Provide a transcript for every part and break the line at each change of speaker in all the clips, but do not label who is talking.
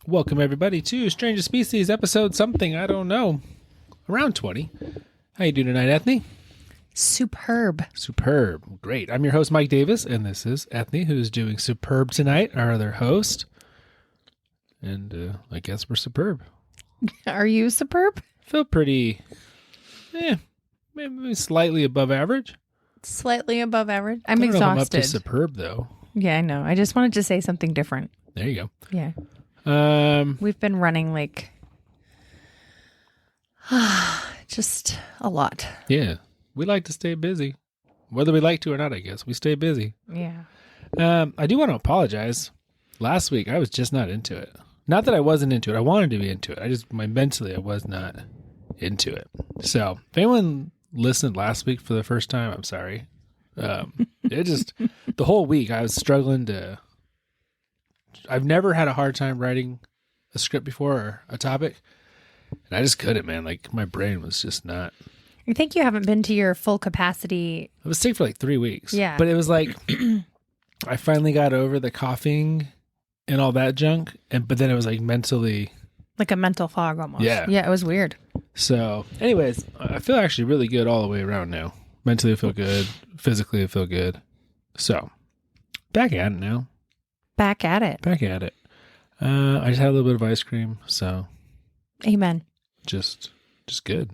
Welcome everybody to Stranger Species episode something, I don't know, around 20. How you doing tonight, Ethne?
Superb.
Superb. Great. I'm your host, Mike Davis, and this is Ethne, who's doing superb tonight, our other host. And I guess we're superb.
Are you superb?
Feel pretty, maybe slightly above average.
Slightly above average. I'm
I don't know if I'm up
exhausted.
to superb, though.
Yeah, I know. I just wanted to say something different.
There you go.
Yeah.
We've
been running like just a lot.
Yeah. We like to stay busy. Whether we like to or not, I guess. We stay busy.
Yeah.
I do want to apologize. Last week, I was just not into it. Not that I wasn't into it. I wanted to be into it. Mentally, I was not into it. So, if anyone listened last week for the first time, I'm sorry. The whole week, I was struggling to... I've never had a hard time writing a script before or a topic. And I just couldn't, man. Like, my brain was just not...
I think you haven't been to your full capacity.
I was sick for like 3 weeks.
Yeah.
But it was like, I finally got over the coughing and all that junk. But then it was like mentally...
Like a mental fog almost.
Yeah.
Yeah, it was weird.
So, anyways, I feel actually really good all the way around now. Mentally, I feel good. Physically, I feel good. So, back at it now.
Back at it.
Back at it. I just had a little bit of ice cream, so...
Amen.
Just good.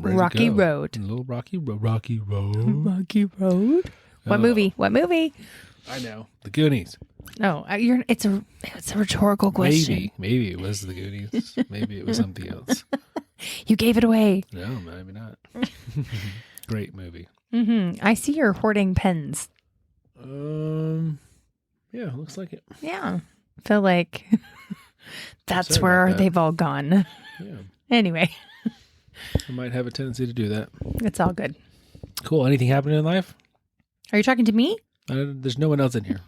Ready
Rocky
to go.
Road.
A little Rocky Road. Rocky Road.
Rocky Road? What movie? What movie?
I know. The Goonies.
No, it's a rhetorical question.
Maybe it was the Goonies. Maybe it was something else.
You gave it away.
No, maybe not. Great movie.
Mm-hmm. I see you're hoarding pens.
Yeah, looks like it.
Yeah. I feel like that's
Sorry
where
about that.
they've all gone.
Yeah.
Anyway,
I might have a tendency to do that.
it's all good.
Cool. Anything happening in life?
Are you talking to me?
There's no one else in here.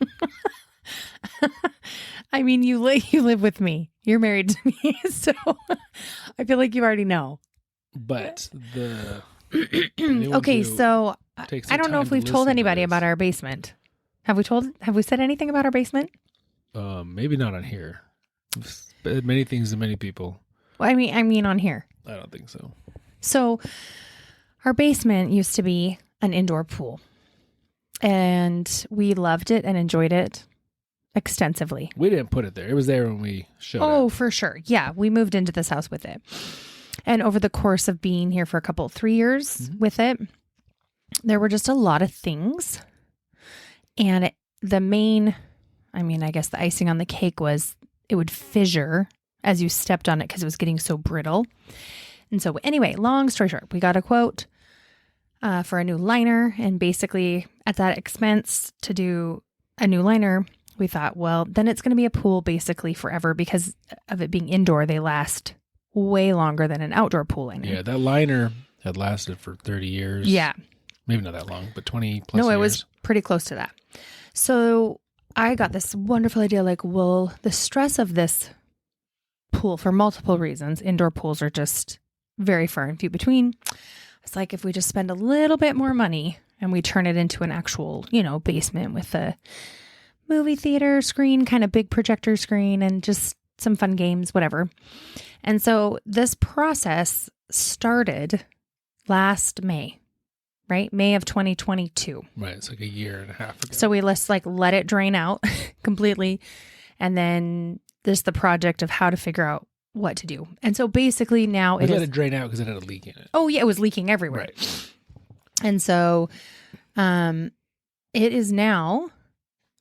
I mean, you live with me. You're married to me, so I feel like you already know.
But the...
Okay, so I don't know if we've told anybody about our basement. Have we said anything about our basement?
Maybe not on here. But many things to many people.
Well, I mean on here.
I don't think so.
So our basement used to be an indoor pool, and we loved it and enjoyed it extensively.
We didn't put it there. It was there when we showed
Oh,
up.
for sure. Yeah, we moved into this house with it. And over the course of being here for 3 years with it, there were just a lot of things. And I guess the icing on the cake was it would fissure as you stepped on it because it was getting so brittle. And so anyway, long story short, we got a quote for a new liner. And basically at that expense to do a new liner, we thought, well, then it's going to be a pool basically forever because of it being indoor. They last way longer than an outdoor pool liner.
Yeah, that liner had lasted for 30 years.
Yeah.
Maybe not that long, but 20 plus years.
No, it was pretty close to that. So I got this wonderful idea, like, well, the stress of this pool for multiple reasons, indoor pools are just very far and few between. It's like if we just spend a little bit more money and we turn it into an actual, basement with a movie theater screen, kind of big projector screen and just some fun games, whatever. And so this process started last May. Right? May of 2022.
Right. It's like a year and a half ago.
So we let it drain out completely. And then there's the project of how to figure out what to do. And so basically now
we let it drain out because it had a leak in it.
Oh yeah, it was leaking everywhere.
Right.
And so it is now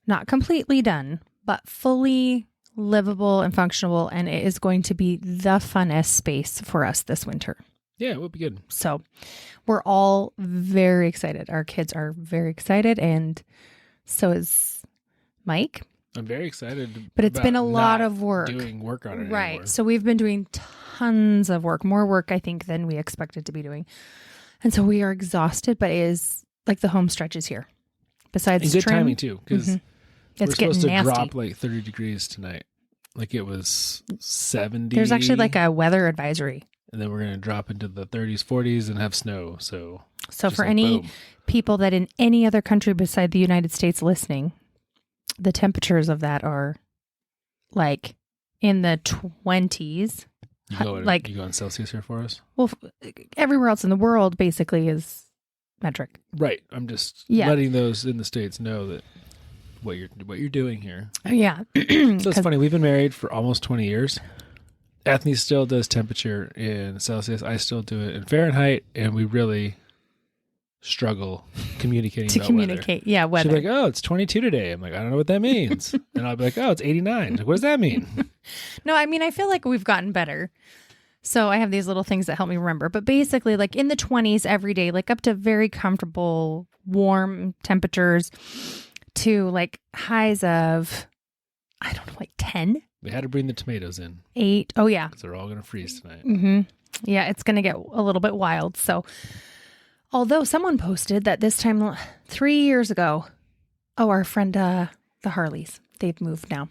not completely done, but fully livable and functional. And it is going to be the funnest space for us this winter.
Yeah, it would be good.
So we're all very excited. Our kids are very excited, and so is Mike.
I'm very excited.
But it's been a lot of work.
Doing work on it
Right.
anymore.
So we've been doing tons of work, more work, I think, than we expected to be doing. And so we are exhausted, but it is like the home stretch is here. Besides
and good
trim,
timing, too, because we're
it's getting
supposed to
nasty.
drop like 30 degrees tonight. Like it was 70.
There's actually like a weather advisory.
And then we're going to drop into the 30s, 40s and have snow. So
for any people that in any other country beside the United States listening, the temperatures of that are like in the 20s.
You go in Celsius here for us?
Well, everywhere else in the world basically is metric.
Right. I'm just letting those in the States know that what you're doing here.
Yeah.
So it's funny. We've been married for almost 20 years. Ethne still does temperature in Celsius. I still do it in Fahrenheit, and we really struggle communicating
to
about
communicate.
weather.
Yeah, weather.
She'll be like, "Oh, it's 22 today." I'm like, "I don't know what that means." And I'll be like, "Oh, it's 89." Like, what does that mean?
No, I mean, I feel like we've gotten better. So I have these little things that help me remember. But basically, like in the 20s every day, like up to very comfortable, warm temperatures to like highs of, I don't know, like 10.
We had to bring the tomatoes in.
8. Oh, yeah.
Because they're all going to freeze tonight.
Mm-hmm. Yeah, it's going to get a little bit wild. So, although someone posted that this time 3 years ago, our friend, the Harleys, they've moved now.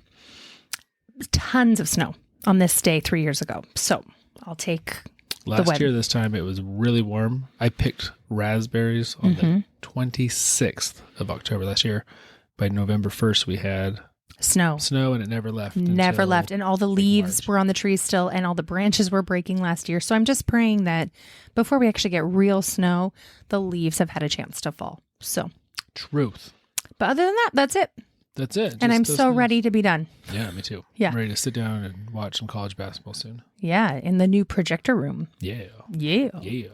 Tons of snow on this day 3 years ago. So, I'll take
Last year, this time, it was really warm. I picked raspberries on the 26th of October last year. By November 1st, we had
snow,
and it never left.
And all the leaves were on the trees still, and all the branches were breaking last year. So I'm just praying that before we actually get real snow, the leaves have had a chance to fall. So
truth.
But other than that, that's it.
That's it.
And I'm so ready to be done.
Yeah, me too.
Yeah.
I'm ready to sit down and watch some college basketball soon.
Yeah, in the new projector room.
Yeah.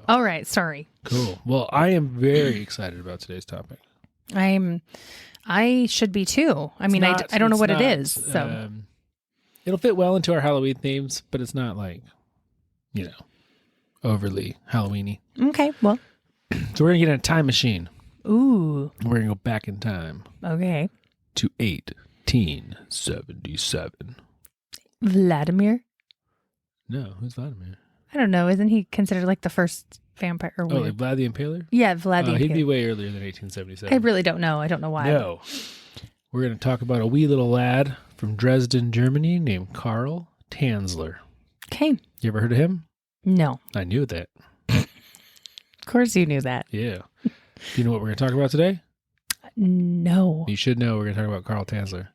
All right, sorry.
Cool. Well, I am very excited about today's topic.
I should be too. I mean, I don't know what it is. So
it'll fit well into our Halloween themes, but it's not like, overly Halloween-y.
Okay, well.
So we're going to get in a time machine.
Ooh.
We're going to go back in time.
Okay.
To 1877.
Vladimir?
No, who's Vladimir?
I don't know. Isn't he considered like the first vampire? Or
like Vlad the Impaler?
Yeah, Vlad the Impaler.
He'd be way earlier than 1877.
I really don't know. I don't know why.
No. We're going to talk about a wee little lad from Dresden, Germany named Karl Tanzler.
Okay.
You ever heard of him?
No.
I knew that.
Of course you knew that.
Yeah. Do you know what we're going to talk about today?
No.
You should know we're going to talk about Karl Tanzler.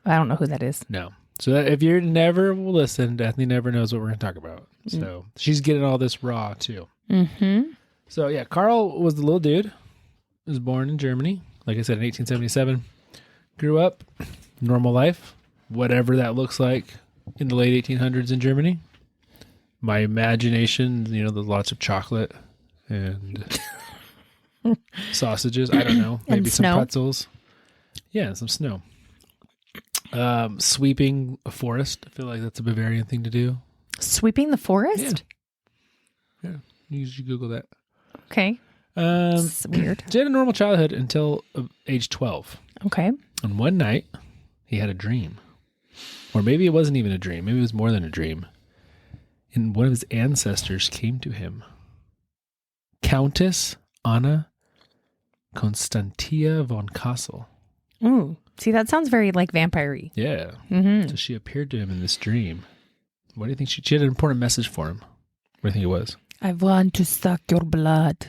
I don't know who that is.
No. So that if you're never listened, Ethne never knows what we're going to talk about. So she's getting all this raw too.
Mm-hmm.
So yeah, Karl was the little dude. He was born in Germany, like I said, in 1877. Grew up, normal life, whatever that looks like in the late 1800s in Germany. My imagination, there's lots of chocolate and sausages. I don't know. Maybe some pretzels. Yeah, some snow. Sweeping a forest. I feel like that's a Bavarian thing to do.
Sweeping the forest?
Yeah. You should Google that.
Okay. It's weird.
He had a normal childhood until age 12.
Okay.
And one night, he had a dream. Or maybe it wasn't even a dream. Maybe it was more than a dream. And one of his ancestors came to him. Countess Anna Constantia von Kassel.
Ooh. See, that sounds very like vampire-y.
Yeah.
Mm-hmm.
So she appeared to him in this dream. What do you think? She had an important message for him. What do you think it was?
I want to suck your blood.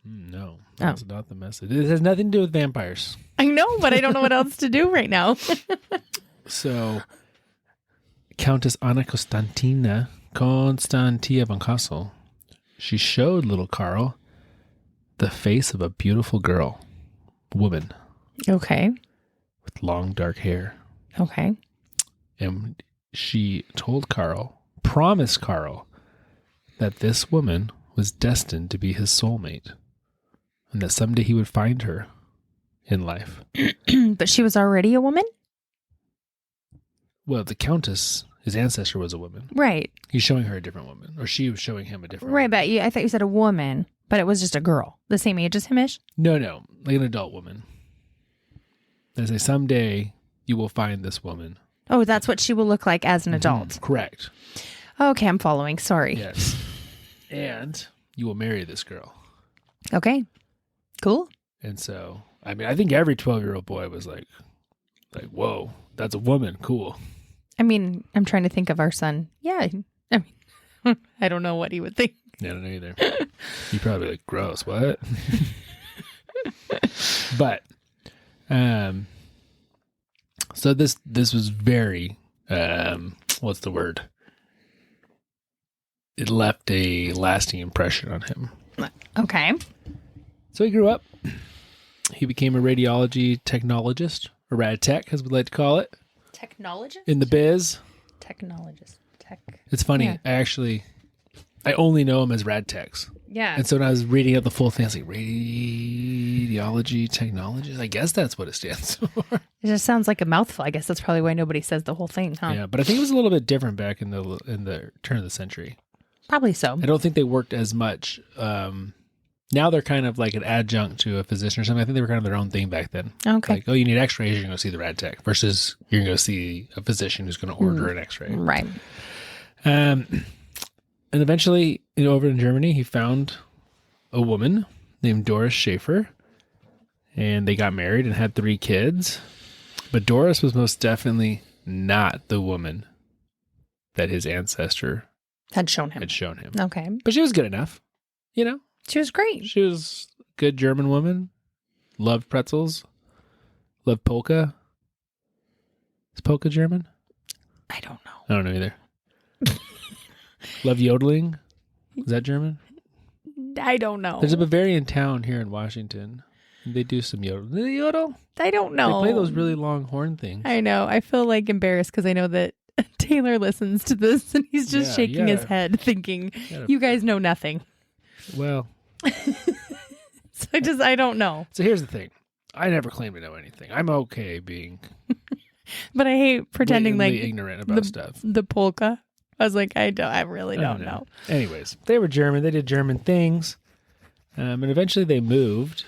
No, that's not the message. It has nothing to do with vampires.
I know, but I don't know what else to do right now.
So, Countess Anna Constantia von Kassel, she showed little Karl the face of a beautiful woman.
Okay.
With long dark hair.
Okay.
And she told promised Karl, that this woman was destined to be his soulmate. And that someday he would find her in life.
But she was already a woman?
Well, the Countess, his ancestor was a woman.
Right.
He's showing her a different woman. Or she was showing him a different
woman.
Right,
but I thought you said a woman, but it was just a girl. The same age as him-ish?
No. Like an adult woman. They say, someday you will find this woman.
Oh, that's what she will look like as an adult.
Correct.
Okay, I'm following. Sorry.
Yes. And you will marry this girl.
Okay. Cool.
And so, I think every 12-year-old boy was like, whoa, that's a woman. Cool.
I mean, I'm trying to think of our son. Yeah. I don't know what he would think.
Yeah, I don't know either. He'd probably be like, gross, what? But, so this was very what's the word? It left a lasting impression on him.
Okay.
So he grew up. He became a radiology technologist, or rad tech, as we like to call it.
Technologist?
In the biz.
Technologist. Tech.
It's funny.
Yeah.
I only know him as rad techs.
Yeah.
And so when I was reading out the full thing, I was like, radiology technologist? I guess that's what it stands for.
It just sounds like a mouthful. I guess that's probably why nobody says the whole thing, huh?
Yeah, but I think it was a little bit different back in the turn of the century.
Probably so.
I don't think they worked as much. Now they're kind of like an adjunct to a physician or something. I think they were kind of their own thing back then.
Okay.
Like, oh, you need x-rays, you're going to go see the rad tech versus you're going to go see a physician who's going to order an x-ray.
Right.
And eventually, over in Germany, he found a woman named Doris Schaefer, and they got married and had 3 kids. But Doris was most definitely not the woman that his ancestor
Had shown him. Okay.
But she was good enough,
She was great.
She was a good German woman, loved pretzels, loved polka. Is polka German?
I don't know.
I don't know either. Love yodeling. Is that German?
I don't know.
There's a Bavarian town here in Washington. They do some yodel. Do they yodel?
I don't know.
They play those really long horn things.
I know. I feel like embarrassed because I know that Taylor listens to this and he's just shaking his head thinking, you guys know nothing.
Well.
So I don't know.
So here's the thing. I never claim to know anything. I'm okay being
but I hate pretending like
ignorant about stuff.
The polka. I was like, I really don't know.
Anyways, they were German. They did German things. And eventually they moved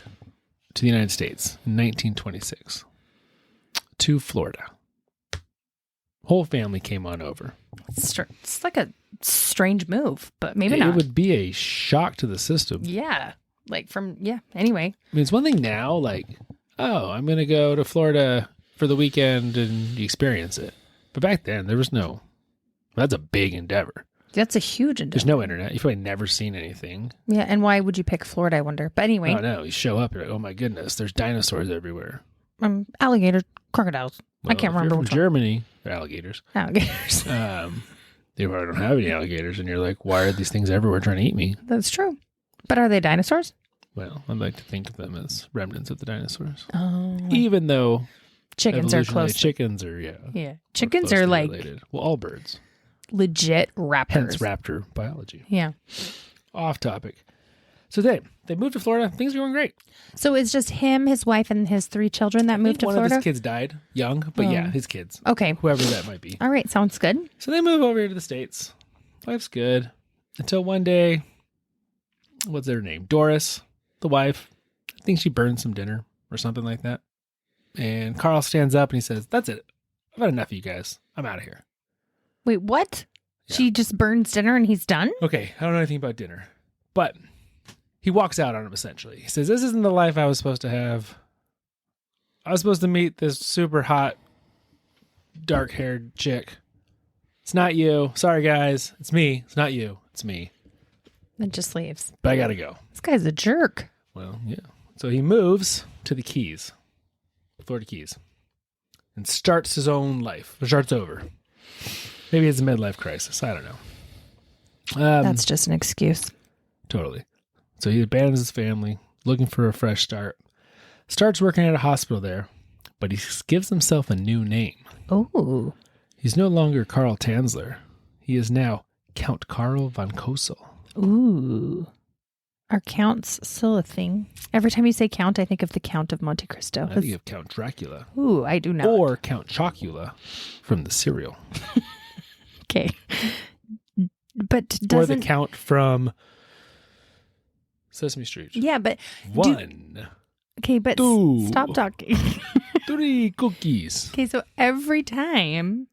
to the United States in 1926 to Florida. Whole family came on over.
It's like a strange move, but maybe not.
It would be a shock to the system.
Yeah. Anyway.
I mean, it's one thing now, like, oh, I'm going to go to Florida for the weekend and experience it. But back then, there was that's a big endeavor.
That's a huge endeavor.
There's no internet. You've probably never seen anything.
Yeah, and why would you pick Florida, I wonder? But anyway.
Oh, no. You show up, you're like, oh my goodness, there's dinosaurs everywhere.
Alligators, crocodiles.
Well,
I can't remember
from
which one.
Germany, they're alligators.
Alligators.
They probably don't have any alligators, and you're like, why are these things everywhere trying to eat me?
That's true. But are they dinosaurs?
Well, I'd like to think of them as remnants of the dinosaurs.
Oh.
Even though
chickens are close.
Chickens are,
Yeah. Chickens are like
related. Well, all birds.
Legit raptors.
Hence raptor biology.
Yeah.
Off topic. So they moved to Florida. Things were going great.
So it's just him, his wife, and his 3 children that moved to Florida?
One of his kids died young, but yeah, his kids.
Okay.
Whoever that might be.
All right. Sounds good.
So they move over here to the States. Life's good. Until one day, what's their name? Doris, the wife. I think she burned some dinner or something like that. And Carl stands up and he says, that's it. I've had enough of you guys. I'm out of here.
Wait, what?
Yeah.
She just burns dinner and he's done?
Okay, I don't know anything about dinner. But he walks out on him, essentially. He says, this isn't the life I was supposed to have. I was supposed to meet this super hot, dark-haired chick. It's not you. Sorry, guys. It's me. It's not you. It's me.
And just leaves.
But I gotta go.
This guy's a jerk.
Well, yeah. So he moves to the Keys, Florida Keys, and starts his own life. Or starts over. Maybe it's a midlife crisis. I don't know.
That's just an excuse.
Totally. So he abandons his family, looking for a fresh start. Starts working at a hospital there, but he gives himself a new name.
Oh.
He's no longer Karl Tanzler. He is now Count Karl von Cosel.
Ooh. Are counts still a thing? Every time you say count, I think of the Count of Monte Cristo.
I think of Count Dracula.
Ooh, I do not.
Or Count Chocula from the cereal.
Okay. But doesn't...
Or the Count from Sesame Street.
Yeah, but...
One.
Okay, but
two,
stop talking.
3 cookies.
Okay, so every time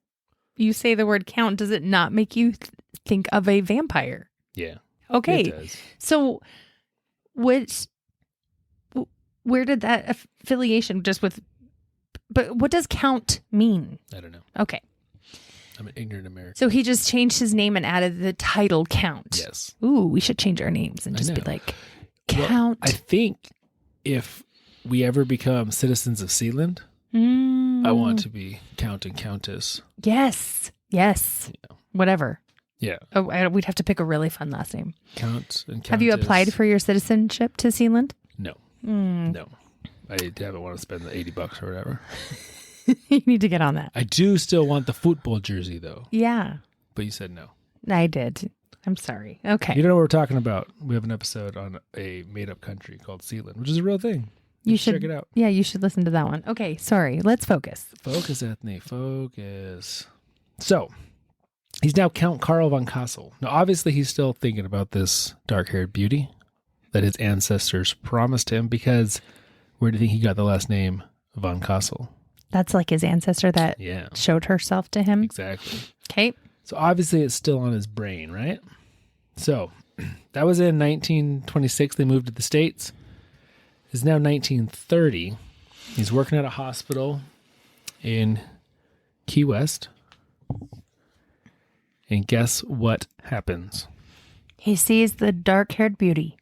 you say the word count, does it not make you think of a vampire?
Yeah.
Okay.
It does.
So where did that affiliation but what does count mean?
I don't know.
Okay.
I'm an ignorant American.
So he just changed his name and added the title Count.
Yes.
Ooh, we should change our names and just be like, Count.
Well, I think if we ever become citizens of Sealand, I want to be Count and Countess.
Yes. Yes.
Yeah.
Whatever.
Yeah.
Oh, we'd have to pick a really fun last name.
Count and
Have you
Countess.
applied for your citizenship to Sealand?
No.
Mm.
No. I haven't want to spend the $80 or whatever.
You need to get on that.
I do still want the football jersey though.
Yeah.
But you said no.
I did. I'm sorry. Okay.
You don't know what we're talking about. We have an episode on a made-up country called Sealand, which is a real thing.
You should
check it out.
Yeah, you should listen to that one. Okay, sorry. Let's focus.
Focus, Ethne. Focus. So, he's now Count Karl von Kassel. Now, obviously, he's still thinking about this dark-haired beauty that his ancestors promised him because where do you think he got the last name von Kassel?
That's like his ancestor that
Yeah,
showed herself to him.
exactly.
Okay.
So, obviously, it's still on his brain, right? So, that was in 1926. They moved to the States. It's now 1930. He's working at a hospital in Key West. And guess what happens?
He sees the dark-haired beauty.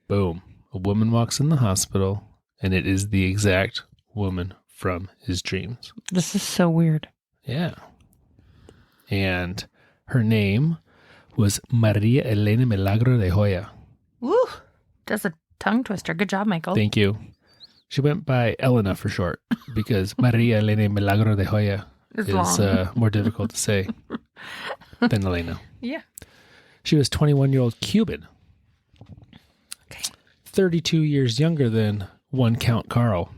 Boom. A woman walks in the hospital, and it is the exact woman from his dreams.
This is so weird.
Yeah. And her name was Maria Elena Milagro de Hoya.
Woo! That's a tongue twister. Good job, Michael.
Thank you. She went by Elena for short because Maria Elena Milagro de Hoya
It's
is
long.
more difficult to say than Elena.
Yeah.
She was 21-year-old Cuban.
Okay.
32 years younger than one Count Karl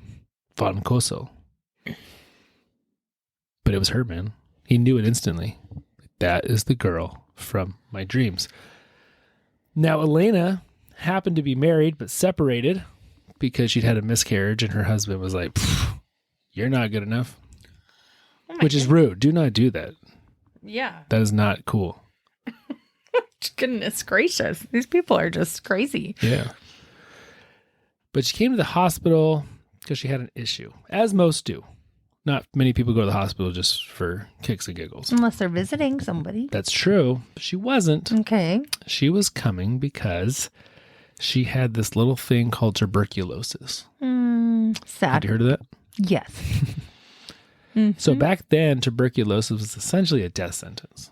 von Kassel. But it was her, man. He knew it instantly. That is the girl from my dreams. Now, Elena happened to be married but separated because she'd had a miscarriage and her husband was like, "You're not good enough," which is rude. Do not do that.
Yeah.
That is not cool.
Goodness gracious. These people are just crazy.
Yeah. But she came to the hospital because she had an issue, as most do. Not many people go to the hospital just for kicks and giggles.
Unless they're visiting somebody.
That's true. But she wasn't.
Okay.
She was coming because she had this little thing called tuberculosis. Had
Sad.
you heard of that?
Yes.
So back then, tuberculosis was essentially a death sentence.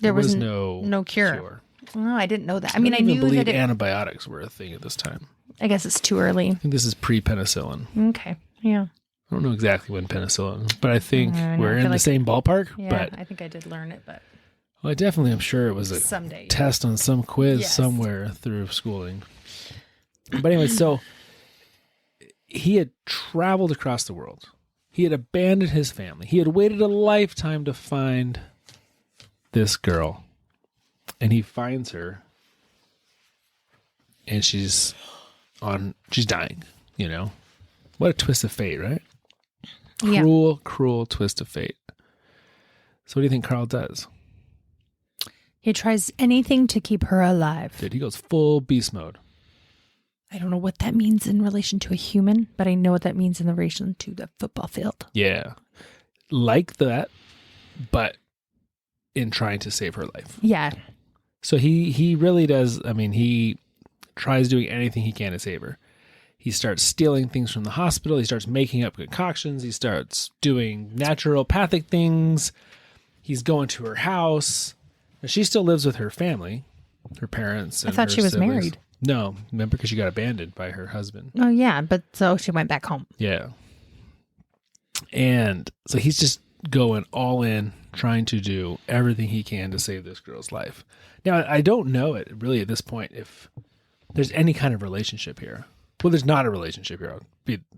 There was
no
cure. Oh, I didn't know that. I
I
mean, I
don't even
knew
believe
that
antibiotics were a thing at this time.
I guess it's too early.
I think this is pre-penicillin.
Okay. Yeah.
I don't know exactly when penicillin, but I think
I
we're in
feel
the
like-
same ballpark.
Yeah.
But
I think I did learn it, but
well, I definitely am sure it was a
someday.
test on some quiz
Yes.
somewhere through schooling. But anyway, so he had traveled across the world. He had abandoned his family. He had waited a lifetime to find this girl. And he finds her. And she's dying, you know? What a twist of fate, right?
Yeah.
Cruel, cruel twist of fate. So what do you think Karl does?
He tries anything to keep her alive.
Dude, he goes full beast mode.
I don't know what that means in relation to a human, but I know what that means in relation to the football field.
Yeah. Like that, but in trying to save her life.
Yeah.
So he really does, I mean, he tries doing anything he can to save her. He starts stealing things from the hospital. He starts making up concoctions. He starts doing naturopathic things. He's going to her house. Now, she still lives with her family, her parents.
I
And
thought
her
she was
siblings.
married.
No, remember, because she got abandoned by her husband.
Oh, yeah. But so she went back home.
Yeah. And so he's just going all in, trying to do everything he can to save this girl's life. Now, I don't know it really at this point if there's any kind of relationship here. Well, there's not a relationship here.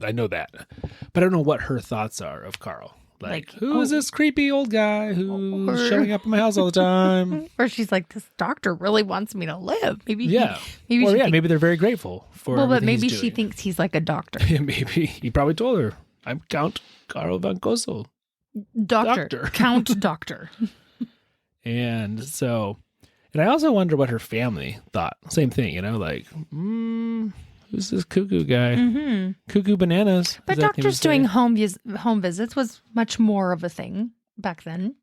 I know that. But I don't know what her thoughts are of Karl. Like, who is this creepy old guy who's showing up at my house all the time?
Or she's like, this doctor really wants me to live. Maybe
Yeah. Maybe they're very grateful for
well, but
everything
maybe
he's
she
doing.
thinks he's like a doctor.
Yeah, maybe. He probably told her, I'm Count Karl von Kassel. Doctor.
Count doctor.
And so, and I also wonder what her family thought. Same thing, you know, like, who's this cuckoo guy?
Mm-hmm.
Cuckoo bananas.
But
is that
doctors
thing
doing
to say?
home visits was much more of a thing back then.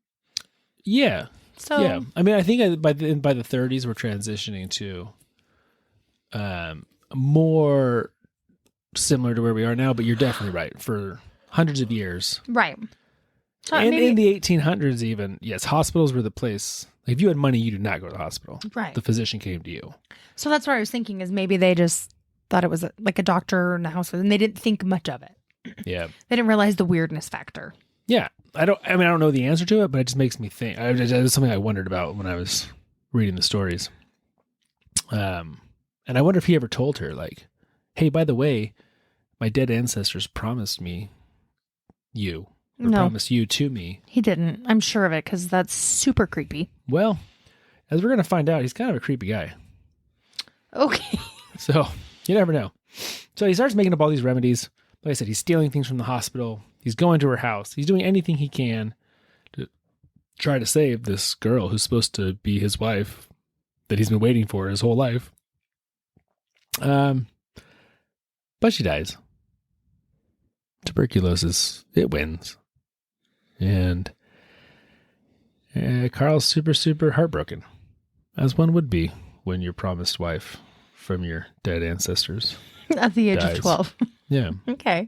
Yeah.
So
Yeah. I mean, I think by the 30s, we're transitioning to more similar to where we are now, but you're definitely right. For hundreds of years,
right.
And in the 1800s even, yes, hospitals were the place. Like if you had money, you did not go to the hospital.
Right.
The physician came to you.
So that's what I was thinking is maybe they just thought it was like a doctor in the house and they didn't think much of it.
Yeah.
They didn't realize the weirdness factor.
Yeah. I don't know the answer to it, but it just makes me think. It was something I wondered about when I was reading the stories. And I wonder if he ever told her, like, hey, by the way, my dead ancestors promised me you. Or promised you to me.
He didn't. I'm sure of it because that's super creepy.
Well, as we're going to find out, he's kind of a creepy guy.
Okay.
So you never know. So he starts making up all these remedies. Like I said, he's stealing things from the hospital. He's going to her house. He's doing anything he can to try to save this girl who's supposed to be his wife that he's been waiting for his whole life. But she dies. Tuberculosis, it wins. And Carl's super, super heartbroken, as one would be when your promised wife from your dead ancestors
At the age
dies.
of 12.
Yeah.
Okay.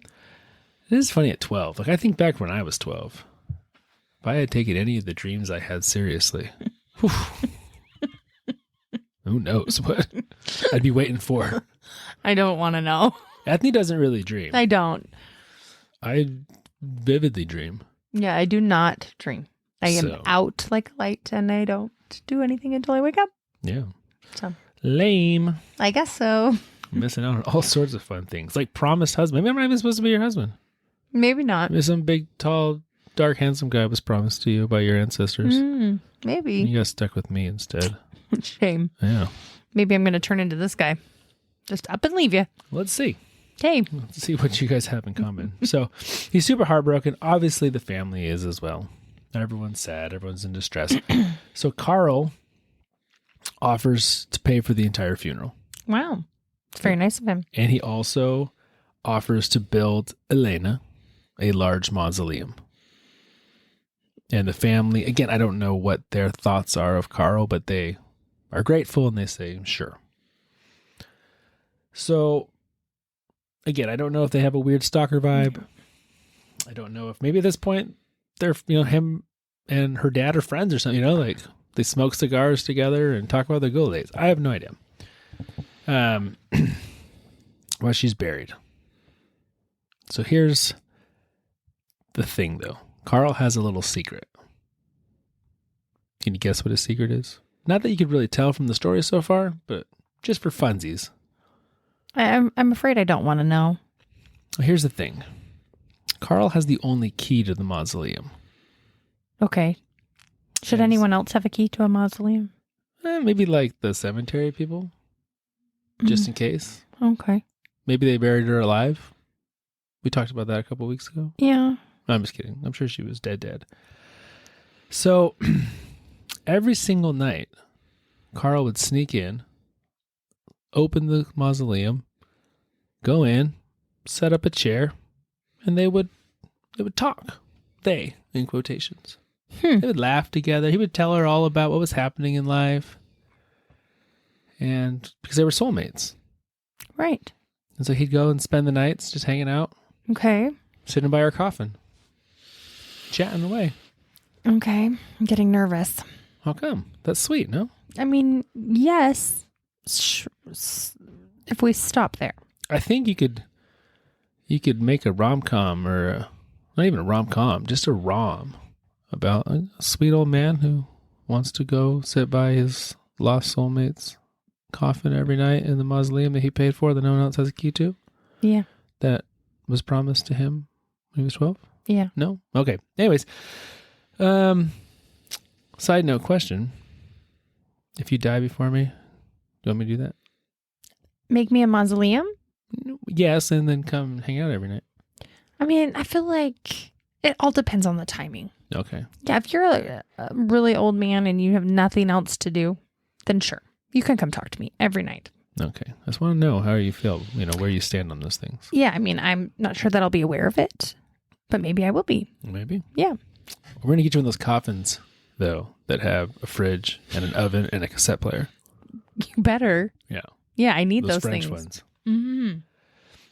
It is funny at 12. Like, I think back when I was 12, if I had taken any of the dreams I had seriously, who knows what I'd be waiting for.
I don't want to know.
Ethne doesn't really dream.
I don't.
I vividly dream.
Yeah, I do not dream. I am out like a light and I don't do anything until I wake up.
Yeah.
So
lame.
I guess so.
Missing out on all sorts of fun things. Like promised husband. Maybe I'm not even supposed to be your husband.
Maybe not.
Maybe some big, tall, dark, handsome guy was promised to you by your ancestors.
Maybe.
And you got stuck with me instead.
Shame.
Yeah.
Maybe I'm going to turn into this guy. Just up and leave you.
Let's see.
Okay.
Let's see what you guys have in common. So he's super heartbroken. Obviously, the family is as well. Everyone's sad. Everyone's in distress. So Carl offers to pay for the entire funeral.
Wow. It's very nice of him.
And he also offers to build Elena a large mausoleum. And the family, again, I don't know what their thoughts are of Carl, but they are grateful and they say, sure. So, again, I don't know if they have a weird stalker vibe. I don't know if maybe at this point they're, him and her dad are friends or something, like they smoke cigars together and talk about their good days. I have no idea. Well, she's buried. So here's the thing, though. Carl has a little secret. Can you guess what his secret is? Not that you could really tell from the story so far, but just for funsies.
I'm afraid I don't want to know.
Here's the thing. Carl has the only key to the mausoleum.
Okay. Should anyone else have a key to a mausoleum?
Maybe like the cemetery people, just in case.
Okay.
Maybe they buried her alive. We talked about that a couple weeks ago.
Yeah.
No, I'm just kidding. I'm sure she was dead. So every single night, Carl would sneak in, open the mausoleum, go in, set up a chair, and they would talk. They, in quotations. They would laugh together. He would tell her all about what was happening in life. And because they were soulmates.
Right.
And so he'd go and spend the nights just hanging out.
Okay.
Sitting by her coffin. Chatting away.
Okay. I'm getting nervous.
How come? That's sweet, no?
I mean, yes. If we stop there.
I think you could make a rom-com or not even a rom-com, just a rom about a sweet old man who wants to go sit by his lost soulmate's coffin every night in the mausoleum that he paid for that no one else has a key to.
Yeah.
That was promised to him when he was 12?
Yeah.
No? Okay. Anyways, side note question. If you die before me, do you want me to do that?
Make me a mausoleum?
Yes, and then come hang out every night.
I mean, I feel like it all depends on the timing.
Okay.
Yeah, if you're a really old man and you have nothing else to do, then sure. You can come talk to me every night.
Okay. I just want to know how you feel, where you stand on those things.
Yeah, I mean, I'm not sure that I'll be aware of it, but maybe I will be.
Maybe.
Yeah.
We're going to get you one of those coffins, though, that have a fridge and an oven and a cassette player.
You better.
Yeah.
Yeah, I need those
French
things.
ones.
Mm-hmm.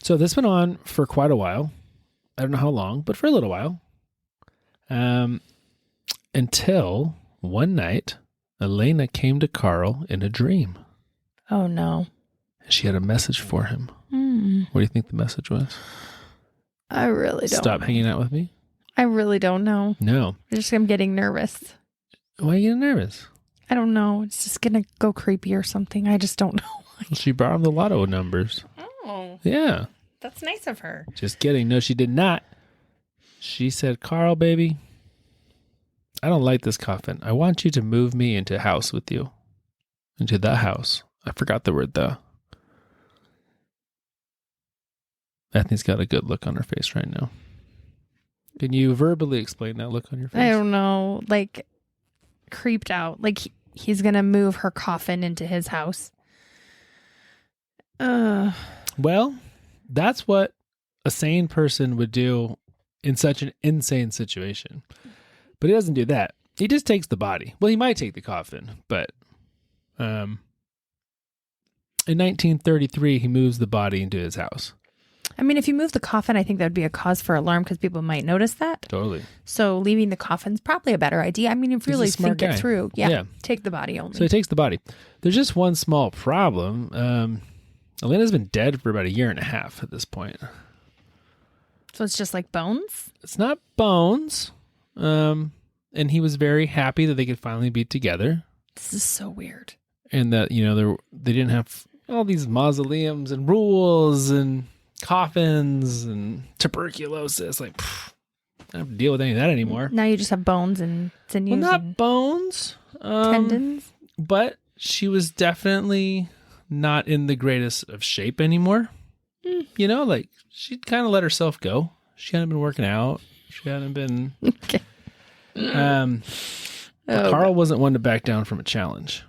So this went on for quite a while. I don't know how long, but for a little while. Until one night, Elena came to Carl in a dream.
Oh, no.
She had a message for him. What do you think the message was?
I really don't
Stop
know.
hanging out with me?
I really don't know.
No.
I'm getting nervous.
Why are you getting nervous?
I don't know. It's just going to go creepy or something. I just don't know.
Well, she brought him the lotto numbers.
Oh,
Yeah.
that's nice of her.
Just kidding. No, she did not. She said, Carl, baby, I don't like this coffin. I want you to move me into a house with you. Into the house. I forgot the word the. Ethne's got a good look on her face right now. Can you verbally explain that look on your face?
I don't know. Like, creeped out. Like, he's going to move her coffin into his house.
Well, that's what a sane person would do in such an insane situation. But he doesn't do that. He just takes the body. Well, he might take the coffin, but in 1933, he moves the body into his house.
I mean, if you move the coffin, I think that would be a cause for alarm because people might notice that.
Totally.
So leaving the coffin's probably a better idea. I mean, if you really think it through, take the body only.
So he takes the body. There's just one small problem. Elena's been dead for about 1.5 years at this point.
So it's just like bones?
It's not bones. And he was very happy that they could finally be together.
This is so weird.
And that, they didn't have all these mausoleums and rules and coffins and tuberculosis. Like, I don't have to deal with any of that anymore.
Now you just have bones and sinews.
Well, not bones.
Tendons.
But she was definitely not in the greatest of shape anymore. Like she'd kind of let herself go. She hadn't been working out. She hadn't been.
Okay.
Carl wasn't one to back down from a challenge.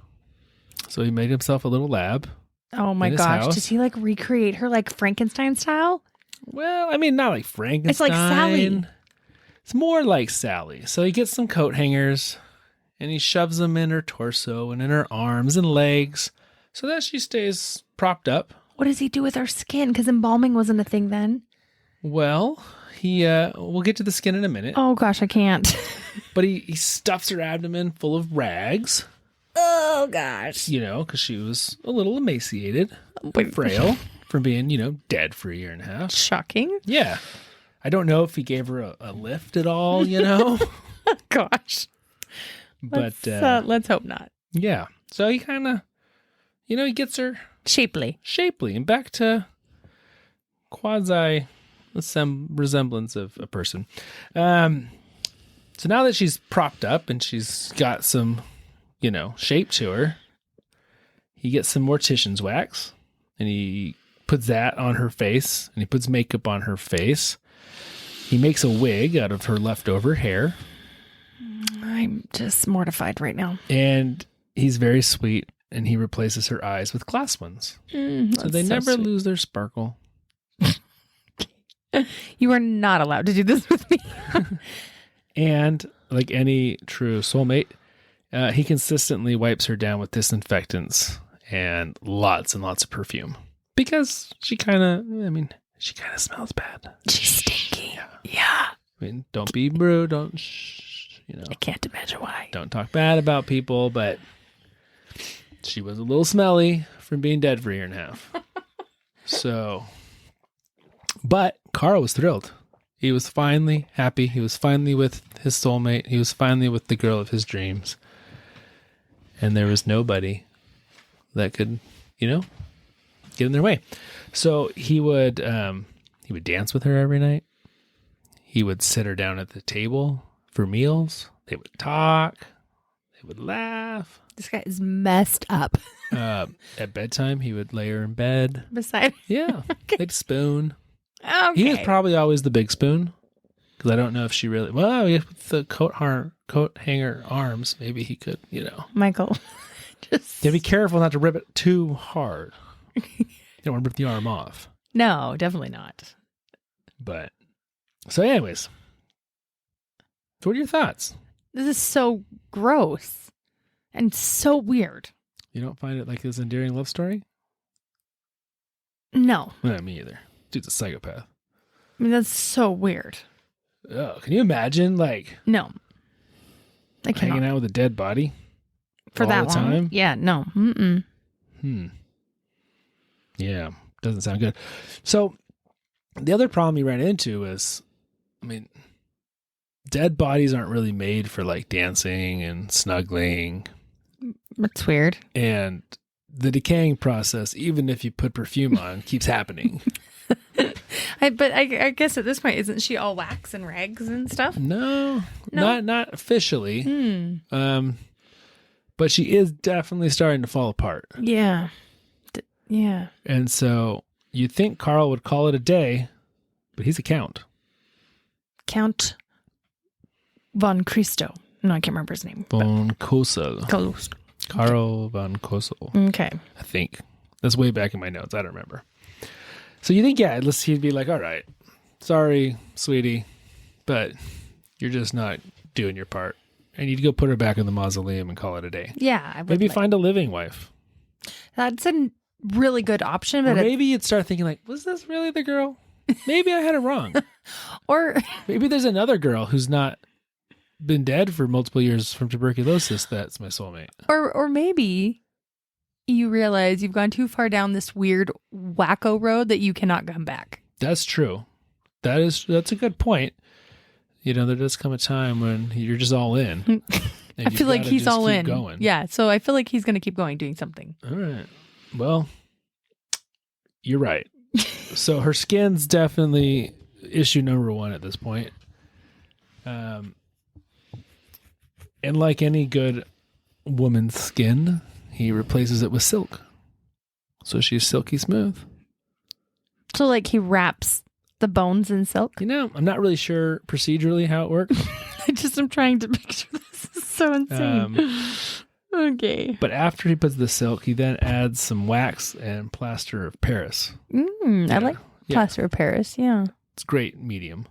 So he made himself a little lab.
Oh my gosh. Does he like recreate her like Frankenstein style?
Well, I mean, not like Frankenstein.
It's like Sally.
It's more like Sally. So he gets some coat hangers and he shoves them in her torso and in her arms and legs so that she stays propped up.
What does he do with her skin? Because embalming wasn't a thing then.
Well, we'll get to the skin in a minute.
Oh gosh, I can't.
But he stuffs her abdomen full of rags.
Oh gosh.
Because she was a little emaciated, frail from being, dead for 1.5 years.
Shocking.
Yeah. I don't know if he gave her a lift at all,
Gosh.
But
let's hope not.
Yeah. So he kind of, he gets her
shapely
and back to quasi resemblance of a person. So now that she's propped up and she's got some, shape to her, he gets some mortician's wax and he puts that on her face and he puts makeup on her face. He makes a wig out of her leftover hair.
I'm just mortified right now.
And he's very sweet and he replaces her eyes with glass ones. So they never lose their sparkle.
You are not allowed to do this with me.
And like any true soulmate, he consistently wipes her down with disinfectants and lots of perfume because she kind of smells bad.
She's stinky. Yeah.
I mean, don't be rude. Don't,
I can't imagine why.
Don't talk bad about people, but she was a little smelly from being dead for 1.5 years. So, but Carl was thrilled. He was finally happy. He was finally with his soulmate. He was finally with the girl of his dreams. And there was nobody that could, get in their way. So he would dance with her every night. He would sit her down at the table for meals. They would talk. They would laugh.
This guy is messed up.
At bedtime, he would lay her in bed.
Beside.
Yeah.
Okay.
They'd spoon.
Okay.
He was probably always the big spoon. Because I don't know if she really... Well, with the coat hanger arms, maybe he could,
Michael, just...
Yeah, be careful not to rip it too hard. You don't want to rip the arm off.
No, definitely not.
But... So anyways. So what are your thoughts?
This is so gross. And so weird.
You don't find it like this endearing love story?
No.
No, me either. Dude's a psychopath.
I mean, that's so weird.
Oh, can you imagine like
No. I cannot.
hanging out with a dead body
For
all
that
the
long?
time?
Yeah, no. Mm-mm.
Yeah, doesn't sound good. So the other problem you ran into is, I mean, dead bodies aren't really made for like dancing and snuggling,
That's weird.
and the decaying process, even if you put perfume on, keeps happening.
But I guess at this point, isn't she all wax and rags and stuff?
No,
No?
not officially. But she is definitely starting to fall apart.
Yeah. Yeah.
And so you'd think Carl would call it a day, but he's a count.
Count von Christo. No, I can't remember his name.
Von Kosel.
Close.
Carl von Kosel.
Okay.
I think. That's way back in my notes. I don't remember. So you think, yeah, he'd be like, all right, sorry, sweetie, but you're just not doing your part. And you'd go put her back in the mausoleum and call it a day.
Yeah. I would
Maybe find a living wife.
That's a really good option.
Or
But
maybe you'd start thinking like, was this really the girl? Maybe I had it wrong.
or
Maybe there's another girl who's not been dead for multiple years from tuberculosis that's my soulmate.
or maybe you realize you've gone too far down this weird wacko road that you cannot come back.
That's true. That's a good point. You know, there does come a time when you're just all in.
I feel like he's all in.
Going.
Yeah. So I feel like he's going to keep going, doing something.
All right. Well, you're right. So her skin's definitely issue number one at this point. And like any good woman's skin, he replaces it with silk. So she's silky smooth.
So like he wraps the bones in silk.
You know, I'm not really sure procedurally how it works.
I'm trying to picture this. Is so insane. Okay.
But after he puts the silk, he then adds some wax and plaster of Paris.
I like plaster of Paris. Yeah.
It's great medium.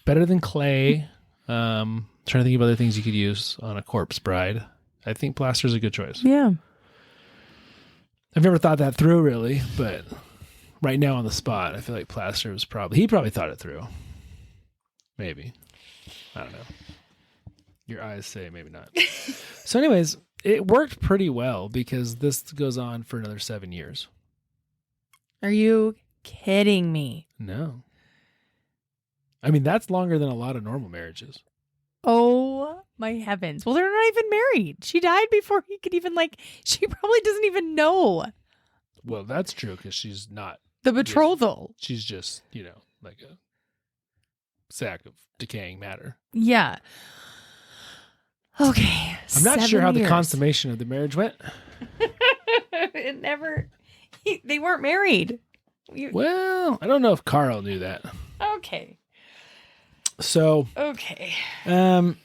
Better than clay. Trying to think of other things you could use on a corpse bride. I think plaster is a good choice.
Yeah.
I've never thought that through really, but right now on the spot, I feel like plaster was he probably thought it through. Maybe. I don't know. Your eyes say maybe not. So anyways, it worked pretty well because this goes on for another 7 years.
Are you kidding me?
No. I mean, that's longer than a lot of normal marriages.
Oh my heavens. Well, they're not even married. She died before he could even she probably doesn't even know
Well, that's true because she's not.
the betrothal.
She's just, like a sack of decaying matter.
Yeah. Okay.
I'm not sure how
7
the
years.
consummation of the marriage went.
It never. They weren't married.
Well, I don't know if Carl knew that.
Okay.
So,
Okay.
so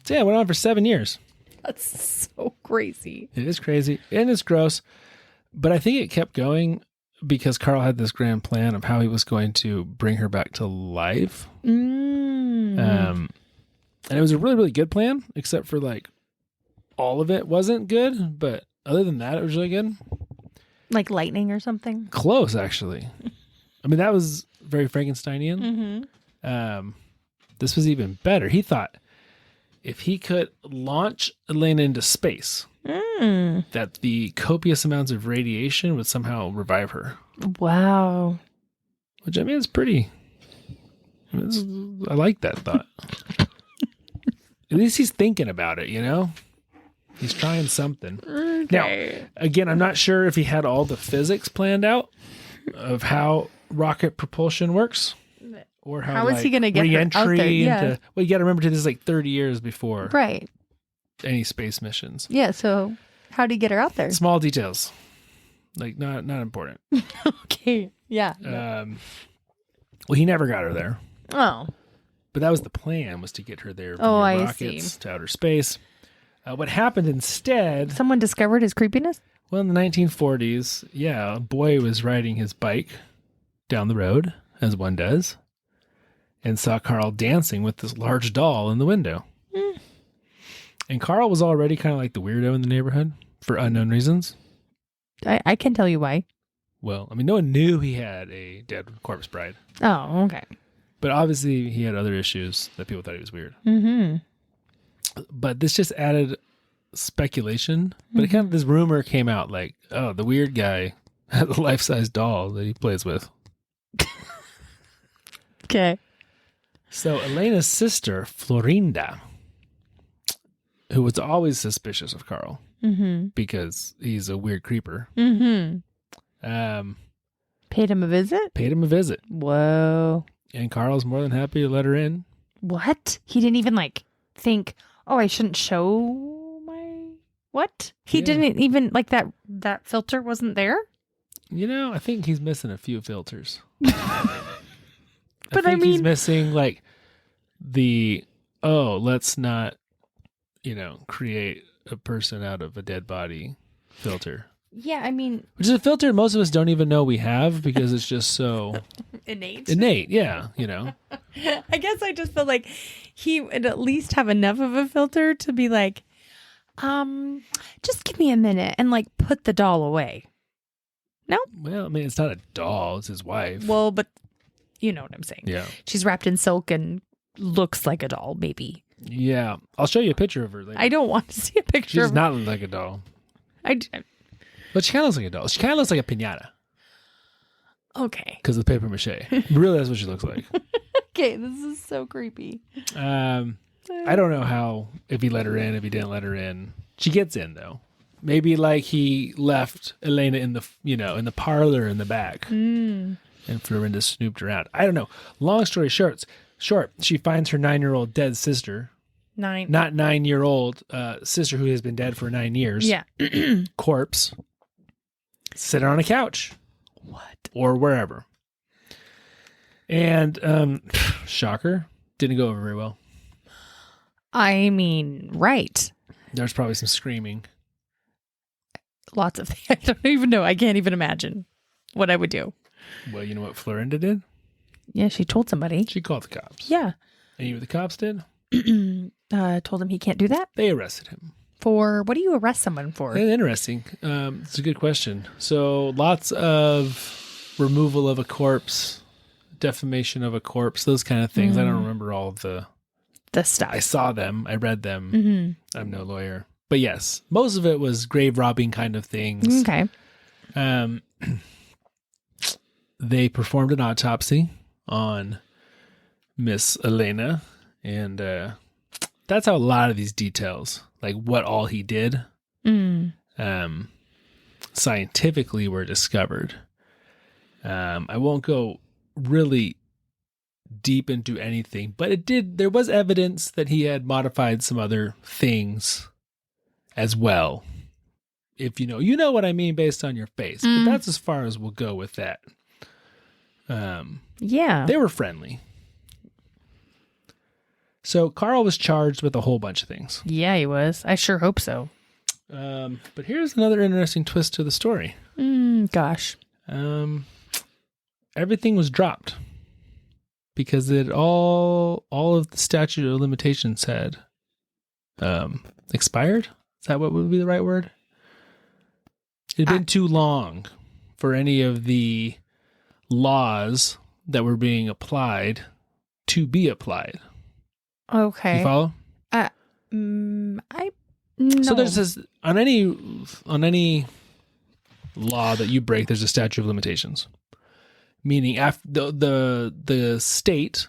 yeah, it went on for 7 years.
That's so crazy.
It is crazy and it's gross, but I think it kept going because Carl had this grand plan of how he was going to bring her back to life. And it was a really, really good plan, except for like all of it wasn't good. But other than that, it was really good.
Like lightning or something?
Close, actually. I mean, that was very Frankensteinian. This was even better. He thought if he could launch Elena into space, that the copious amounts of radiation would somehow revive her.
Wow.
Which, I mean, it's pretty... I like that thought. At least he's thinking about it, He's trying something.
Okay.
Now, again, I'm not sure if he had all the physics planned out of how rocket propulsion works. Or how
is he going to get her out there? Yeah.
Well, you got to remember, this is like 30 years before
Right.
any space missions.
Yeah, so how did he get her out there?
Small details. Like, not important.
Okay. Yeah.
Well, he never got her there.
Oh.
But that was the plan, was to get her there
Oh,
via
I
rockets
see.
to outer space. What happened instead...
Someone discovered his creepiness?
Well, in the 1940s, a boy was riding his bike down the road, as one does, and saw Carl dancing with this large doll in the window. And Carl was already kind of like the weirdo in the neighborhood for unknown reasons.
I can tell you why.
Well, I mean, no one knew he had a dead corpse bride.
Oh, okay.
But obviously he had other issues that people thought he was weird.
Mm-hmm.
But this just added speculation. But it kind of, this rumor came out like, oh, the weird guy has a life-size doll that he plays with.
Okay.
So Elena's sister, Florinda, who was always suspicious of Carl because he's a weird creeper,
paid him a visit? Whoa.
And Carl's more than happy to let her in.
What? He didn't even like think, oh, I shouldn't show my... What? He didn't even, like that filter wasn't there?
You know, I think he's missing a few filters.
But
I think he's missing like let's not, create a person out of a dead body filter.
Yeah, I mean...
Which is a filter most of us don't even know we have because it's just so... Innate, yeah,
I guess I just feel like he would at least have enough of a filter to be like, just give me a minute and like put the doll away. No?
Well, I mean, it's not a doll, it's his wife.
Well, but you know what I'm saying.
Yeah.
She's wrapped in silk and looks like a doll, maybe.
Yeah. I'll show you a picture of her later.
I don't want to see a picture
She does
of
not look like a doll. But she kind of looks like a doll. She kind of looks like a piñata.
Okay.
Because of the paper mache. Really, that's what she looks like.
Okay, this is so creepy.
I don't know if he let her in, if he didn't let her in. She gets in, though. Maybe like he left Elena in the parlor in the back. And Florinda snooped around. I don't know. Long story short, she finds her 9-year-old dead sister. Not 9-year-old sister who has been dead for 9 years.
Yeah.
Corpse. Sitting on a couch.
What?
Or wherever. And shocker, didn't go over very well.
I mean, right.
There's probably some screaming.
Lots of things. I don't even know. I can't even imagine what I would do.
Well, you know what Florinda did?
Yeah, she told somebody.
She called the cops.
Yeah.
And you know what the cops did?
Told him he can't do that.
They arrested him.
For what do you arrest someone for?
Interesting. It's a good question. So lots of removal of a corpse, defamation of a corpse, those kind of things. I don't remember all of the
stuff.
I saw them. I read them. I'm no lawyer. But yes, most of it was grave robbing kind of things.
Okay.
They performed an autopsy on Miss Elena, and that's how a lot of these details, like what all he did, scientifically were discovered. I won't go really deep into anything, but there was evidence that he had modified some other things as well. If you know what I mean based on your face, but that's as far as we'll go with that.
Yeah.
They were friendly. So Carl was charged with a whole bunch of things.
Yeah, he was. I sure hope so.
But here's another interesting twist to the story.
Gosh.
Everything was dropped because all of the statute of limitations had expired. Is that what would be the right word? It had been too long for any of the laws that were being applied to be applied.
Okay.
You follow?
No.
So there's this on any law that you break, there's a statute of limitations. Meaning after the state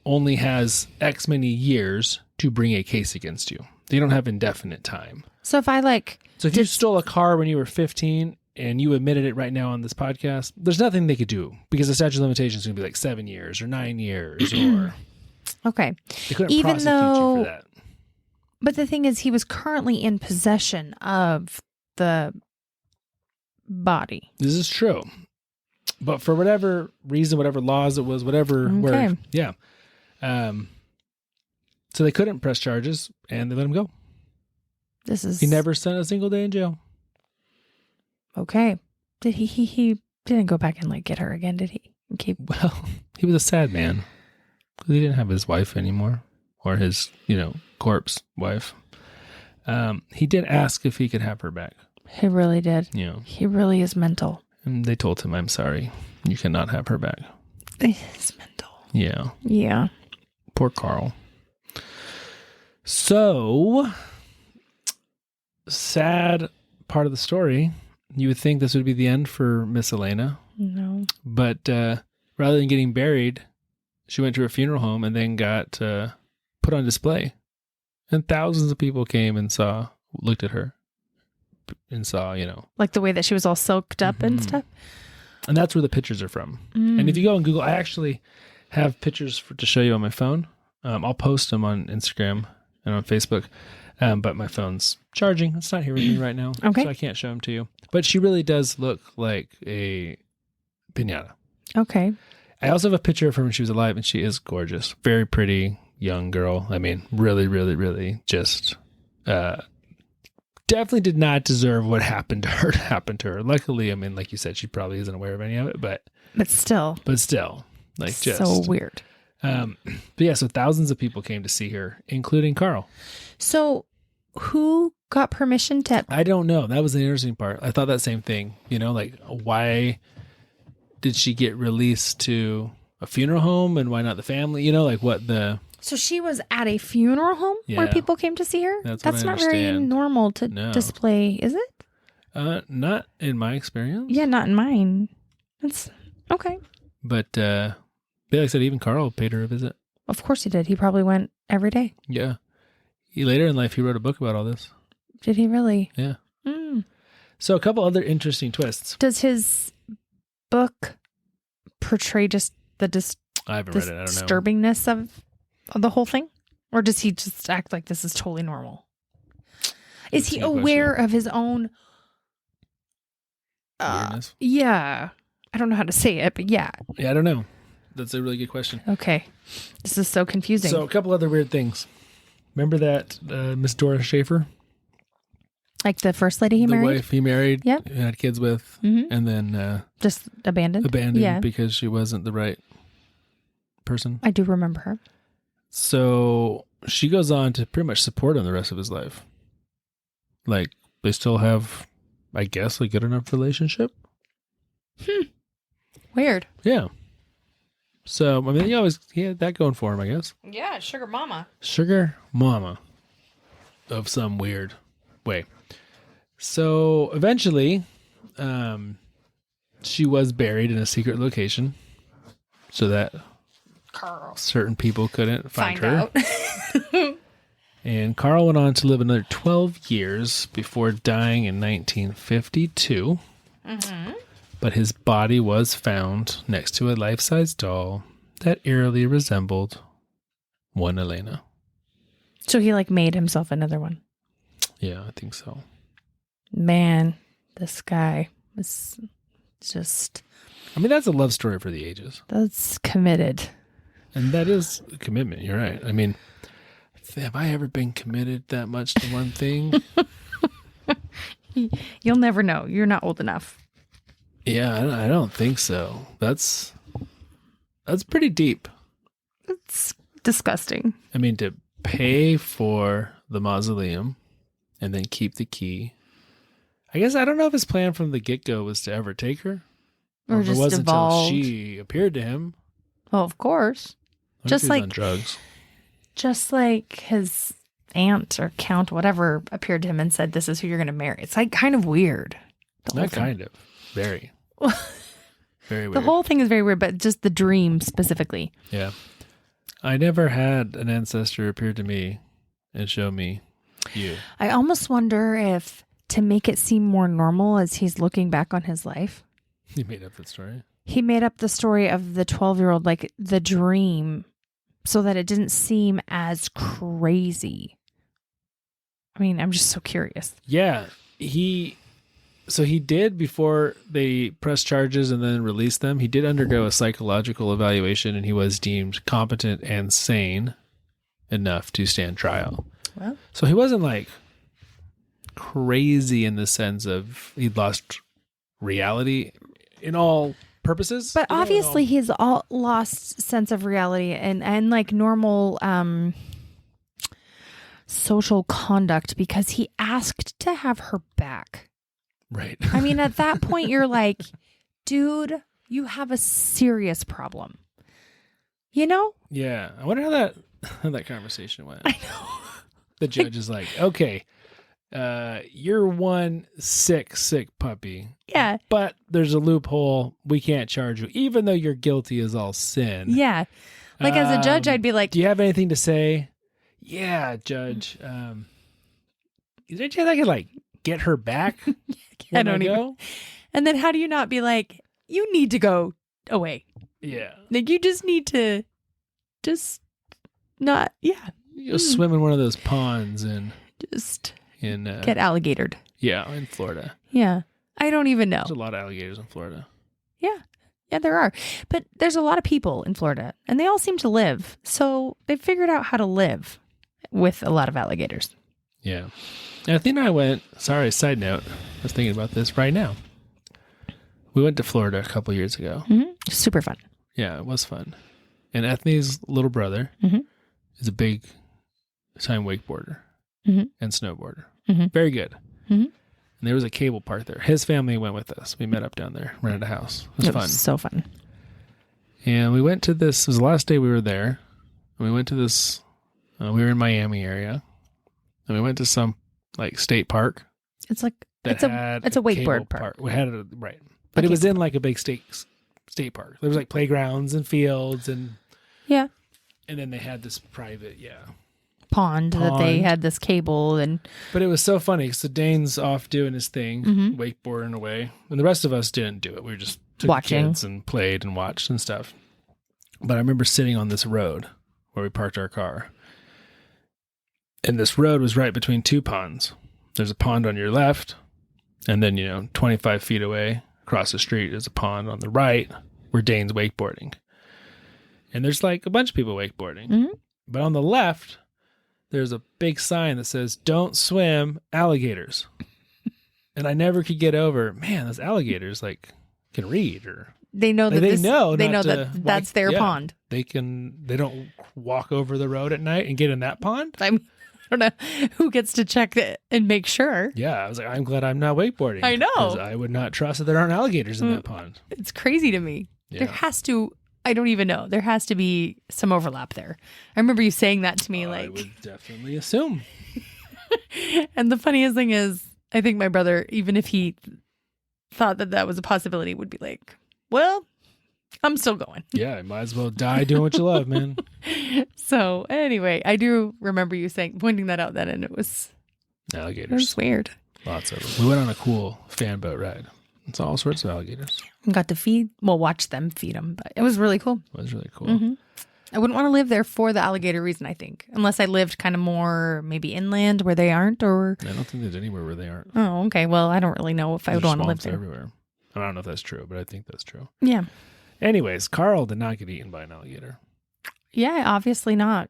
only has X many years to bring a case against you. They don't have indefinite time.
So if
you stole a car when you were 15 and you admitted it right now on this podcast, there's nothing they could do because the statute of limitations is going to be like 7 years or 9 years or...
Okay.
They couldn't prosecute you for that.
But the thing is, he was currently in possession of the body.
This is true. But for whatever reason, whatever laws it was, whatever...
Okay.
Yeah. So they couldn't press charges and they let him go. He never spent a single day in jail.
Okay. Did he didn't go back and get her again, did he?
Well, he was a sad man because he didn't have his wife anymore or his, corpse wife. He did ask if he could have her back.
He really did.
Yeah.
He really is mental.
And they told him, I'm sorry, you cannot have her back.
He's mental.
Yeah.
Yeah.
Poor Carl. So, sad part of the story. You would think this would be the end for Miss Elena.
No.
But rather than getting buried, she went to her funeral home and then got put on display. And thousands of people came and looked at her and saw,
Like the way that she was all soaked up and stuff.
And that's where the pictures are from. And if you go on Google, I actually have pictures to show you on my phone. I'll post them on Instagram and on Facebook. But my phone's charging. It's not here with me right now.
Okay.
So I can't show them to you. But she really does look like a piñata.
Okay.
I also have a picture of her when she was alive, and she is gorgeous. Very pretty young girl. I mean, really, really, really just definitely did not deserve what happened to her to happen to her. Luckily, I mean, like you said, she probably isn't aware of any of it, but still, like just
so weird.
But yeah, so thousands of people came to see her, including Carl.
So who got permission to...
I don't know. That was the interesting part. I thought that same thing, like why did she get released to a funeral home and why not the family? Like what the...
So she was at a funeral home where people came to see her? That's not very normal to display, is it?
Not in my experience.
Yeah, not in mine. That's okay.
But like I said, even Carl paid her a visit.
Of course he did. He probably went every day.
Yeah. Later in life, he wrote a book about all this.
Did he really?
Yeah. So a couple other interesting twists.
Does his book portray just the
I haven't read it. I don't know.
Disturbingness of the whole thing? Or does he just act like this is totally normal? Is he aware of his own...
weirdness?
Yeah. I don't know how to say it, but yeah.
Yeah, I don't know. That's a really good question.
Okay. This is so confusing.
So a couple other weird things. Remember that Miss Dora Schaefer?
Like the first lady he married?
The wife he married,
yep.
Had kids with, and then...
just abandoned?
Because she wasn't the right person.
I do remember her.
So she goes on to pretty much support him the rest of his life. Like, they still have, I guess, a good enough relationship.
Weird.
Yeah. So, I mean, he had that going for him, I guess.
Yeah, sugar mama.
Sugar mama. Of some weird way. So, eventually, she was buried in a secret location so that certain people couldn't find her.
Out.
And Carl went on to live another 12 years before dying in 1952. But his body was found next to a life-size doll that eerily resembled one Elena.
So he made himself another one.
Yeah, I think so.
Man, this guy was just...
I mean, that's a love story for the ages.
That's committed.
And that is a commitment. You're right. I mean, have I ever been committed that much to one thing?
You'll never know. You're not old enough.
Yeah, I don't think so. That's pretty deep.
It's disgusting.
I mean, to pay for the mausoleum and then keep the key. I guess I don't know if his plan from the get-go was to ever take her.
Or
if
just
it wasn't
evolved.
until she appeared to him.
Well, of course. Just like
on drugs.
Just like his aunt or count, whatever, appeared to him and said, "This is who you're going to marry." It's kind of weird.
Not kind of. Very. Very weird.
The whole thing is very weird, but just the dream specifically.
Yeah. I never had an ancestor appear to me and show me you.
I almost wonder if, to make it seem more normal as he's looking back on his life.
He made up that story.
He made up the story of the 12-year-old, the dream, so that it didn't seem as crazy. I mean, I'm just so curious.
Yeah. So he did, before they pressed charges and then released them, he did undergo a psychological evaluation and he was deemed competent and sane enough to stand trial.
Well,
so he wasn't crazy in the sense of he'd lost reality in all purposes.
But obviously he's all lost sense of reality and normal social conduct because he asked to have her back.
Right.
I mean, at that point, you're like, dude, you have a serious problem. You know?
Yeah. I wonder how that conversation went.
I know.
The judge is like, okay, you're one sick puppy.
Yeah.
But there's a loophole. We can't charge you, even though you're guilty as all sin.
Yeah. Like as a judge, I'd be like,
do you have anything to say? Yeah, judge. Is there a chance I could like get her back?
I don't even. And then how do you not be like, you need to go away?
Yeah.
Like you just need to just not, yeah.
You go swim in one of those ponds and
just
get
alligatored.
Yeah, in Florida.
Yeah. I don't even know.
There's a lot of alligators in Florida.
Yeah. Yeah, there are. But there's a lot of people in Florida and they all seem to live. So they've figured out how to live with a lot of alligators.
Yeah. And Athena and I went, sorry, side note. I was thinking about this right now. We went to Florida a couple years ago.
Mm-hmm. Super fun.
Yeah, it was fun. And Ethne's little brother is a big time wakeboarder and snowboarder. Very good. And there was a cable park there. His family went with us. We met up down there, rented a house. It was fun.
So fun.
And we went to this, it was the last day we were there. And we went to this, we were in Miami area. And we went to some like state park.
It's like, it's a wakeboard park.
We had it, right. But it was in like a big state park. There was like playgrounds and fields and.
Yeah.
And then they had this private,
pond that they had this cable and.
But it was so funny because Dane's off doing his thing, wakeboarding away, and the rest of us didn't do it. We were just took
watching
the kids and played and watched and stuff. But I remember sitting on this road where we parked our car, and this road was right between two ponds. There's a pond on your left, and then 25 feet away across the street is a pond on the right where Dane's wakeboarding. And there's like a bunch of people wakeboarding. But on the left, there's a big sign that says, "Don't swim, alligators." And I never could get over, man, those alligators like can read or
they know that that's their pond.
They don't walk over the road at night and get in that pond.
I don't know who gets to check it and make sure.
Yeah, I was like, I'm glad I'm not wakeboarding.
I know.
Because I would not trust that there aren't alligators in that pond.
It's crazy to me.
Yeah.
There has to, I don't even know. There has to be some overlap there. I remember you saying that to me. I
would definitely assume.
And the funniest thing is, I think my brother, even if he thought that was a possibility, would be like, well, I'm still going.
Yeah, I might as well die doing what you love, man.
So anyway, I do remember you pointing that out then, and it was
alligators.
It was weird.
Lots of them. We went on a cool fan boat ride. It's all sorts of alligators.
Got to watch them feed them, but it was really cool.
It was really cool.
I wouldn't want to live there for the alligator reason, I think, unless I lived kind of more maybe inland where they aren't, or.
I don't think there's anywhere where they aren't.
Oh, okay. Well, I don't really know if I would want to live there.
Everywhere. I don't know if that's true, but I think that's true.
Yeah.
Anyways, Carl did not get eaten by an alligator.
Yeah, obviously not.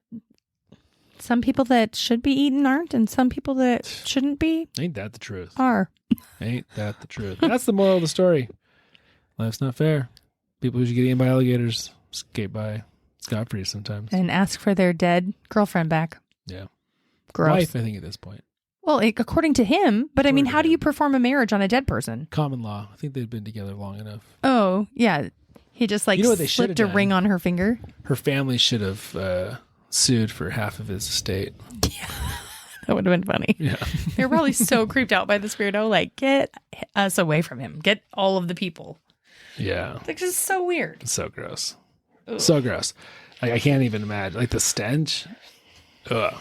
Some people that should be eaten aren't, and some people that shouldn't be
Ain't that the truth?
Are.
Ain't that the truth? That's the moral of the story. Life's not fair. People who should get eaten by alligators escape by scot-free sometimes.
And ask for their dead girlfriend back.
Yeah.
Gross.
Wife, I think, at this point.
Well, according to him, but I mean, how do you perform a marriage on a dead person?
Common law. I think they've been together long enough.
Oh, yeah. He just slipped a ring on her finger.
Her family should have sued for half of his estate.
Yeah. That would have been funny.
Yeah.
They're probably so creeped out by this weirdo. Like, get us away from him. Get all of the people.
Yeah.
Like, this is so weird.
It's so gross.
Ugh.
So gross. Like, I can't even imagine. Like, the stench. Ugh.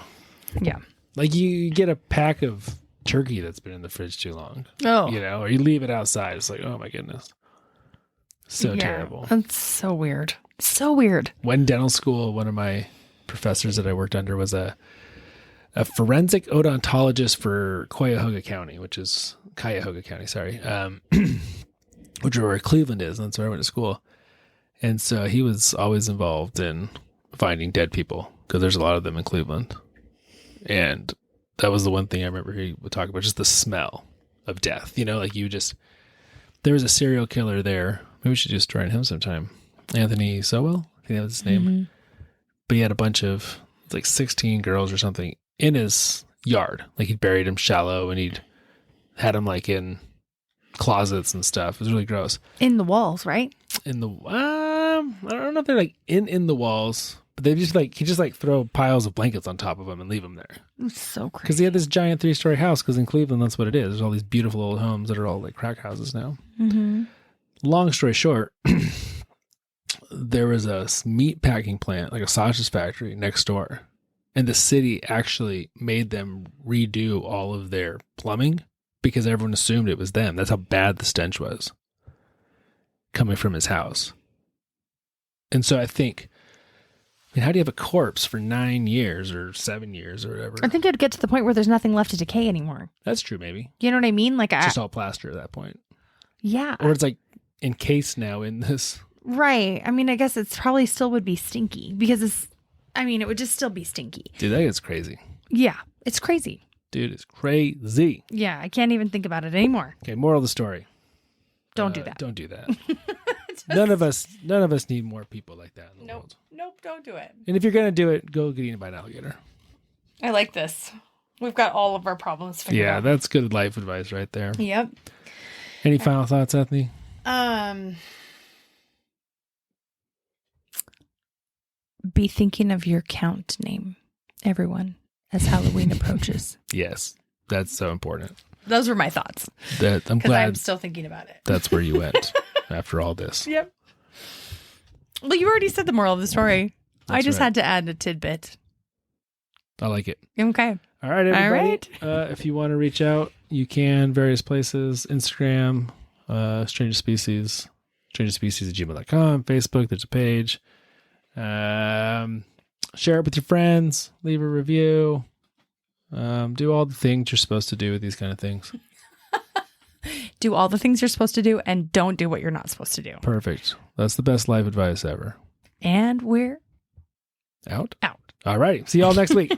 Yeah.
Like, you get a pack of turkey that's been in the fridge too long.
Oh.
Or you leave it outside. It's like, oh, my goodness. So terrible.
That's so weird. So weird.
When dental school, one of my professors that I worked under was a forensic odontologist for Cuyahoga County, which is Cuyahoga County, sorry, which is where Cleveland is. And that's where I went to school. And so he was always involved in finding dead people because there's a lot of them in Cleveland. And that was the one thing I remember he would talk about, just the smell of death. There was a serial killer there. Maybe we should just join him sometime. Anthony Sowell, I think that was his name. Mm-hmm. But he had a bunch of, 16 girls or something in his yard. Like, he'd buried them shallow and he'd had them in closets and stuff. It was really gross.
In the walls, right?
In the, I don't know if they're like in the walls, but they just like, he just like throw piles of blankets on top of them and leave them there.
It's so crazy.
Because he had this giant 3-story house, because in Cleveland, that's what it is. There's all these beautiful old homes that are all like crack houses now.
Mm-hmm.
Long story short, there was a meat packing plant, like a sausage factory next door. And the city actually made them redo all of their plumbing because everyone assumed it was them. That's how bad the stench was coming from his house. And so I think, I mean, how do you have a corpse for 9 years or 7 years or whatever?
I think it'd get to the point where there's nothing left to decay anymore.
That's true, maybe.
You know what I mean? Like,
It's just all plaster at that point.
Yeah.
Or it's like encased now in this.
Right. I mean, I guess it's probably still would be stinky because it would just still be stinky.
Dude, that gets crazy.
Yeah. It's crazy.
Dude, it's crazy.
Yeah. I can't even think about it anymore.
Okay, moral of the story.
Don't do that.
Don't do that. None of us need more people like that in the world.
Nope. Don't do it.
And if you're going to do it, go get eaten by an alligator.
I like this. We've got all of our problems figured out.
Yeah, that's good life advice right there.
Yep.
Any final thoughts, Ethne?
Be thinking of your count name, everyone, as Halloween approaches.
Yes, that's so important.
Those were my thoughts.
I'm glad
I'm still thinking about it.
that's where you went after all this.
Yep. Well, you already said the moral of the story. I just
right.
had to add a tidbit.
I like it.
Okay.
All right, everybody.
All right.
If you want to reach out, you can. Various places. Instagram, Stranger Species, strangerspecies@gmail.com. Facebook, there's a page. Share it with your friends. Leave a review. Do all the things you're supposed to do with these kind of things.
Do all the things you're supposed to do and don't do what you're not supposed to do.
Perfect. That's the best life advice ever.
And we're
Out?
out.
All right. See y'all next week.